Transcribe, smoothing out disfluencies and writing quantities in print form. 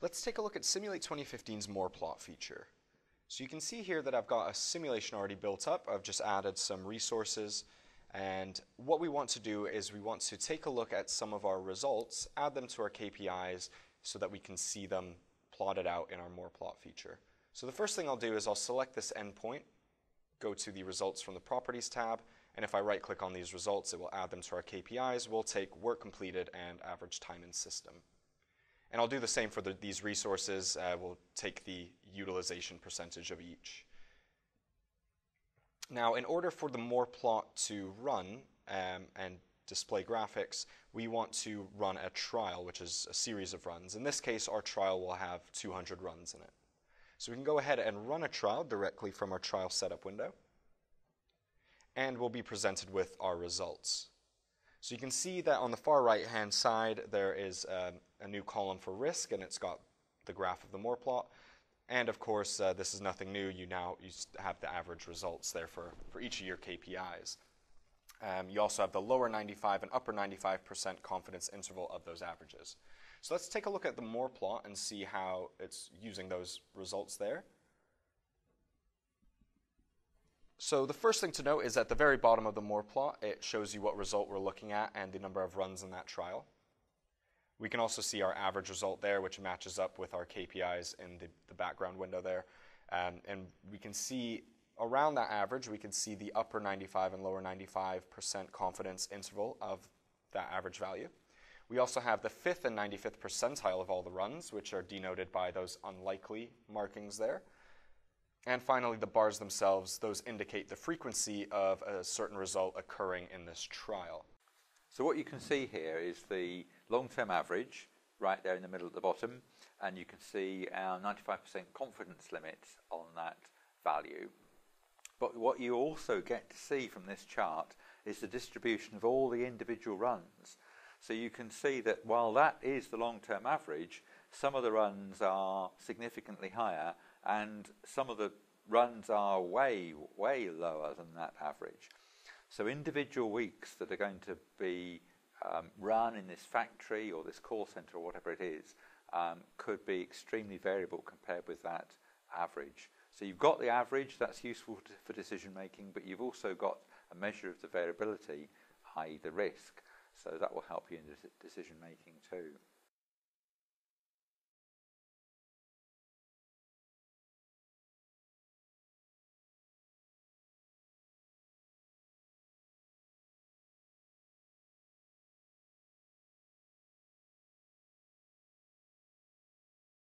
Let's take a look at Simulate 2015's More Plot feature. So you can see here that I've got a simulation already built up. I've just added some resources, and what we want to do is we want to take a look at some of our results, add them to our KPIs so that we can see them plotted out in our More Plot feature. So the first thing I'll do is I'll select this endpoint, go to the Results from the Properties tab, and if I right click on these results it will add them to our KPIs. We'll take work completed and average time in system. And I'll do the same for these resources. We'll take the utilization percentage of each. Now, in order for the More Plot to run and display graphics, we want to run a trial, which is a series of runs. In this case, our trial will have 200 runs in it. So we can go ahead and run a trial directly from our trial setup window, and we'll be presented with our results. So you can see that on the far right hand side there is a new column for risk, and it's got the graph of the More Plot. And of course this is nothing new. You have the average results there for each of your KPIs. You also have the lower 95 and upper 95% confidence interval of those averages. So let's take a look at the More Plot and see how it's using those results there. So the first thing to note is at the very bottom of the More Plot, it shows you what result we're looking at and the number of runs in that trial. We can also see our average result there, which matches up with our KPIs in the background window there. And we can see around that average, we can see the upper 95 and lower 95% confidence interval of that average value. We also have the 5th and 95th percentile of all the runs, which are denoted by those unlikely markings there. And finally, the bars themselves, those indicate the frequency of a certain result occurring in this trial. So what you can see here is the long-term average right there in the middle at the bottom, and you can see our 95% confidence limit on that value. But what you also get to see from this chart is the distribution of all the individual runs. So you can see that while that is the long-term average, some of the runs are significantly higher and some of the runs are way lower than that average. So individual weeks that are going to be run in this factory or this call center or whatever it is could be extremely variable compared with that average. So you've got the average, that's useful for decision making, but you've also got a measure of the variability, i.e. the risk, so that will help you in decision making too.